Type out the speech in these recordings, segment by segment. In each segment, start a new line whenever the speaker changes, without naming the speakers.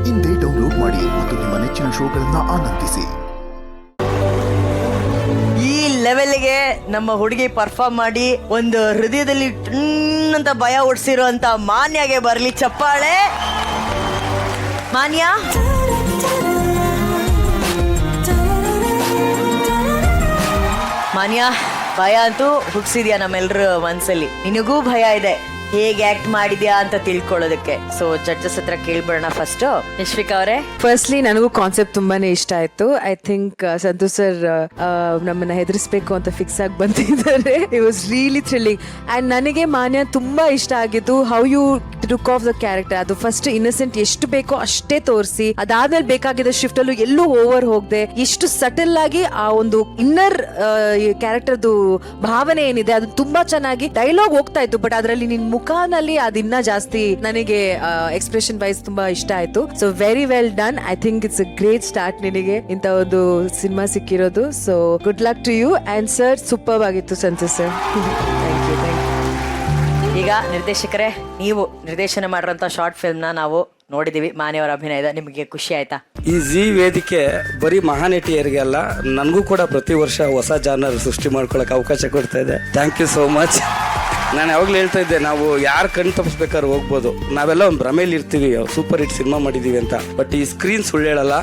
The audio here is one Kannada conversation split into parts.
ಇಂದೇ ಡೌನ್ಲೋಡ್ ಮಾಡಿ ಮತ್ತು ನಿಮ್ಮ ನೆಚ್ಚಿನ ಶೋಗಳನ್ನ ಆನಂದಿಸಿ.
ಈ ಲೆವೆಲ್ಗೆ ನಮ್ಮ ಹುಡುಗಿ ಪರ್ಫಾರ್ಮ್ ಮಾಡಿ ಒಂದು ಹೃದಯದಲ್ಲಿ ಅಂತ ಭಯ ಹುಡ್ಸಿರುವಂತ ಮಾನ್ಯಗೆ ಬರ್ಲಿ ಚಪ್ಪಾಳೆ. ಮಾನ್ಯ, ಮಾನ್ಯ, ಭಯ ಅಂತೂ ಹುಡ್ಸಿದ್ಯಾ ನಮ್ಮೆಲ್ರ ಮನ್ಸಲ್ಲಿ. ನಿನಗೂ ಭಯ ಇದೆ ಹೇಗೆ ಆಕ್ಟ್ ಮಾಡಿದ್ಯಾ ಅಂತ ತಿಳ್ಕೊಳ್ಳೋದಕ್ಕೆ. ಸೊ ಜಡ್ಜಸ್ ಹತ್ರ ಕೇಳ್ಬಿಡೋಣ ಫಸ್ಟ್. ಯಶ್ವಿಕಾ ಅವರೇ,
ಫಸ್ಟ್ಲಿ ನನಗೂ ಕಾನ್ಸೆಪ್ಟ್ ತುಂಬಾನೇ ಇಷ್ಟ ಆಯ್ತು. ಐ ಥಿಂಕ್ ಸಂತೋಷ್ ಸರ್ ನಮ್ಮನ್ನ ಹೆದರಿಸಬೇಕು ಅಂತ ಫಿಕ್ಸ್ ಆಗಿ ಬಂದಿದ್ದಾರೆ. It was really thrilling. And ನನಗೆ ಮಾನ್ಯ ತುಂಬಾ ಇಷ್ಟ ಆಗಿದ್ದು how you took off the character. ಅದು ಫಸ್ಟ್ ಇನ್ನಸೆಂಟ್ ಎಷ್ಟು ಬೇಕೋ ಅಷ್ಟೇ ತೋರಿಸಿ, ಅದಾದ್ಮೇಲೆ ಬೇಕಾಗಿದ್ದ ಶಿಫ್ಟ್ ಅಲ್ಲೂ ಎಲ್ಲೂ ಓವರ್ ಹೋಗದೆ ಎಷ್ಟು ಸಟಲ್ ಆಗಿ ಆ ಒಂದು ಇನ್ನರ್ ಕ್ಯಾರೆಕ್ಟರ್ದು ಭಾವನೆ ಏನಿದೆ ಅದು ತುಂಬಾ ಚೆನ್ನಾಗಿ ಡೈಲಾಗ್ ಹೋಗ್ತಾ ಇತ್ತು. ಬಟ್ ಅದರಲ್ಲಿ ನಿನ್ ಮುಖಾನಲ್ಲಿ ಅದಿನ್ನ ಜಾಸ್ತಿ ನನಗೆ ಎಕ್ಸ್ಪ್ರೆಷನ್ ವೈಸ್ ತುಂಬಾ ಇಷ್ಟ ಆಯ್ತು. So very well done. I think it's a great start ನಿನಗೆ ಇಂತ ಒಂದು ಸಿನಿಮಾ ಸಿಕ್ಕಿರೋದು. So good luck to you. And sir super ಆಗಿತ್ತು ಸಂತೋಷ್ ಸರ್. Thank you.
ಈಗ ನಿರ್ದೇಶಕರೇ, ನೀವು ನಿರ್ದೇಶನ ಮಾಡಿರೋಂಥ ಶಾರ್ಟ್ ಫಿಲ್ಮ್ನ ನಾವು ನೋಡಿದೀವಿ. ಮಾನ್ಯವರ ಅಭಿನಯದ ನಿಮಗೆ ಖುಷಿ ಆಯ್ತಾ?
ಈ ಜಿ ವೇದಿಕೆ ಬರೀ ಮಹಾನಟಿಯರಿಗೆ ಅಲ್ಲ, ನನಗೂ ಕೂಡ ಪ್ರತಿ ವರ್ಷ ಹೊಸ ಜಾನರ್ ಸೃಷ್ಟಿ ಮಾಡ್ಕೊಳಕ್ಕೆ ಅವಕಾಶ ಕೊಡ್ತಾ ಇದೆ. Thank you so much. ನಾನು ಯಾವಾಗಲೂ ಹೇಳ್ತಾ ಇದ್ದೆ, ನಾವು ಯಾರು ಕಣ್ ತಪ್ಪಿಸ್ಬೇಕಾದ್ರೆ ಹೋಗ್ಬೋದು, ನಾವೆಲ್ಲ ಒಂದು ಭ್ರಮೇಲಿ ಇರ್ತೀವಿ ಸೂಪರ್ ಹಿಟ್ ಸಿನಿಮಾ ಮಾಡಿದ್ದೀವಿ ಅಂತ. ಬಟ್ ಈ ಸ್ಕ್ರೀನ್ ಸುಳ್ಳು ಹೇಳಲ್ಲ.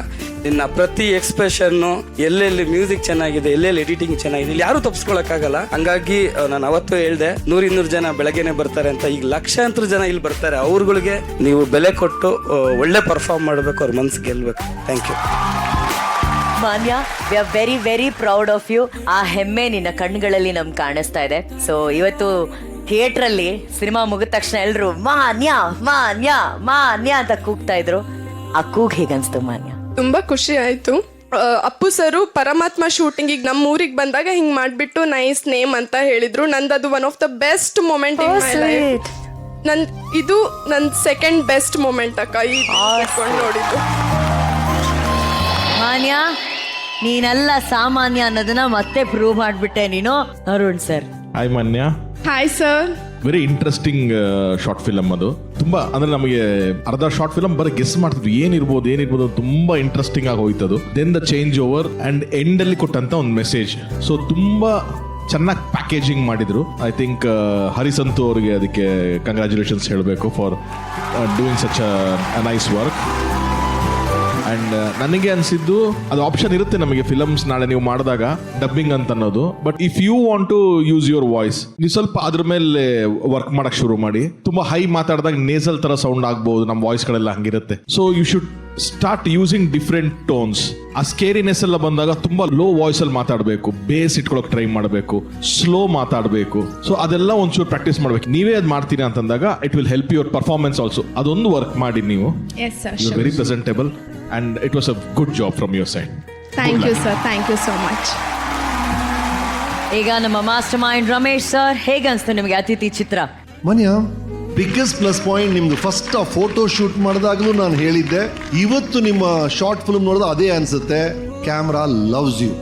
ನಿನ್ನ ಪ್ರತಿ ಎಕ್ಸ್ಪ್ರೆಷನ್ನು, ಎಲ್ಲೆಲ್ಲಿ ಮ್ಯೂಸಿಕ್ ಚೆನ್ನಾಗಿದೆ, ಎಲ್ಲೆಲ್ಲಿ ಎಡಿಟಿಂಗ್ ಚೆನ್ನಾಗಿದೆ, ಇಲ್ಲಿ ಯಾರು ತಪ್ಪಿಸ್ಕೊಳಕ್ಕಾಗಲ್ಲ. ಹಂಗಾಗಿ ನಾನು ಅವತ್ತು ಹೇಳ್ದೆ 100-200 ಜನ ಬೆಳಗ್ಗೆನೆ ಬರ್ತಾರೆ ಅಂತ. ಈಗ ಲಕ್ಷಾಂತರ ಜನ ಇಲ್ಲಿ ಬರ್ತಾರೆ. ಅವ್ರುಗಳಿಗೆ ನೀವು ಬೆಲೆ ಕೊಟ್ಟು ಒಳ್ಳೆ ಪರ್ಫಾರ್ಮ್ ಮಾಡಬೇಕು, ಅವ್ರ ಮನ್ಸು ಗೆಲ್ಬೇಕು. Thank you
Manya. We are very very proud of you. ಆ ಹೆಮ್ಮೆ ನಿನ್ನ ಕಣ್ಣುಗಳಲ್ಲಿ ನಮ್ಗೆ ಕಾಣಿಸ್ತಾ ಇದೆ. ಸೊ ಇವತ್ತು ಥಿಯೇಟರ್ ಅಲ್ಲಿ ಸಿನಿಮಾ ಮುಗಿದ ತಕ್ಷಣ ಎಲ್ರು ಮಾನ್ಯ ಮಾನ್ಯ ಮಾನ್ಯ ಅಂತ ಕೂಗ್ತಾ ಇದ್ರು. ಆ ಕೂಗ್ ಹೇಗನ್ಸ್ತು ಮಾನ್ಯ?
ತುಂಬಾ ಖುಷಿ ಆಯ್ತು. ಅಪ್ಪು ಸರು ಪರಮಾತ್ಮ ಶೂಟಿಂಗಿಗೆ ನಮ್ಮ ಊರಿಗೆ ಬಂದಾಗ ಹಿಂಗ್ ಮಾಡ್ಬಿಟ್ಟು ನೈಸ್ ನೇಮ್ ಅಂತ ಹೇಳಿದ್ರು. ನಂದದು one of the best moment in my life. ಇದು ನನ್ನ ಸೆಕೆಂಡ್ ಬೆಸ್ಟ್ ಮೊಮೆಂಟ್ ಅಕ್ಕ. ನೋಡಿದ್ದು
ಮಾನ್ಯ, ನೀನಲ್ಲ ಸಾಮಾನ್ಯ ಅನ್ನೋದನ್ನ ಮತ್ತೆ ಪ್ರೂವ್ ಮಾಡ್ಬಿಟ್ಟೆ ನೀನು. ಅರುಣ್ ಸರ್.
ಹಾಯ್ ಮಾನ್ಯ.
Hi sir.
Very interesting short film. ಅದು ತುಂಬಾ ಅಂದ್ರೆ ನಮಗೆ ಅರ್ಧ ಶಾರ್ಟ್ ಫಿಲಮ್ ಬರೀ ಗೆಸ್ ಮಾಡ್ತಿದ್ವಿ ಏನಿರ್ಬೋದು ತುಂಬಾ ಇಂಟ್ರೆಸ್ಟಿಂಗ್ ಆಗಿ ಹೋಯ್ತದು. Then the change over and end ಅಲ್ಲಿ ಕೊಟ್ಟಂತ ಒಂದು ಮೆಸೇಜ್. ಸೊ ತುಂಬಾ ಚೆನ್ನಾಗಿ ಪ್ಯಾಕೇಜಿಂಗ್ ಮಾಡಿದ್ರು. ಐ ಥಿಂಕ್ ಹರಿಸಂತು ಅವರಿಗೆ ಅದಕ್ಕೆ ಕಂಗ್ರ್ಯಾಚುಲೇಷನ್ಸ್ ಹೇಳಬೇಕು for doing such a nice work. And ನನಗೆ ಅನ್ಸಿದ್ದು ಅದು ಆಪ್ಷನ್ ಇರುತ್ತೆ ನಮಗೆ ಫಿಲಮ್ಸ್ ನಾಳೆ ನೀವು ಮಾಡಿದಾಗ ಡಬ್ಬಿಂಗ್ ಅಂತ ಅನ್ನೋದು. But if you want to use your voice, ನೀವು ಸ್ವಲ್ಪ ಅದ್ರ ಮೇಲೆ ವರ್ಕ್ ಮಾಡಕ್ ಶುರು ಮಾಡಿ. ತುಂಬಾ ಹೈ ಮಾತಾಡಿದಾಗ ನೇಸಲ್ ತರ ಸೌಂಡ್ ಆಗ್ಬಹುದು, ನಮ್ಮ ವಾಯ್ಸ್ ಗಳೆಲ್ಲ ಹಂಗಿರುತ್ತೆ. So you should start using different tones. ಆ ಸ್ಕೇರಿನೆಸ್ ಎಲ್ಲ ಬಂದಾಗ ತುಂಬಾ ಲೋ ವಾಯ್ಸ್ ಅಲ್ಲಿ ಮಾತಾಡಬೇಕು, ಬೇಸ್ ಇಟ್ಕೊಳಕ್ ಟ್ರೈ ಮಾಡಬೇಕು, ಸ್ಲೋ ಮಾತಾಡಬೇಕು. ಸೊ ಅದೆಲ್ಲ ಒಂಚೂರು ಪ್ರಾಕ್ಟೀಸ್ ಮಾಡ್ಬೇಕು. ನೀವೇ ಅದು ಮಾಡ್ತೀರಾ ಅಂತಂದಾಗ it will help your performance also. ಅದೊಂದು ವರ್ಕ್ ಮಾಡಿ ನೀವು. Very presentable and it was a good job from your side.
Thank you sir. Thank you so much.
ಈಗ ನಮ್ಮ ಮಾಸ್ಟರ್ ಮೈಂಡ್ ರಮೇಶ್ ಸರ್, ಹೇಗನ್ಸ್ತು ನಿಮಗೆ ಅತಿಥಿ ಚಿತ್ರ?
ಮನ್ಯ, ಬಿಗ್ಗೆಸ್ಟ್ ಪ್ಲಸ್ ಪಾಯಿಂಟ್ ನಿಮ್ದು ಫಸ್ಟ್ ಆ ಫೋಟೋ ಶೂಟ್ ಮಾಡಿದಾಗಲೂ ನಾನು ಹೇಳಿದ್ದೆ, ಇವತ್ತು ನಿಮ್ಮ ಶಾರ್ಟ್ ಫಿಲ್ಮ್ ನೋಡಿದ್ರೆ ಅದೇ ಅನ್ಸುತ್ತೆ. Camera loves you.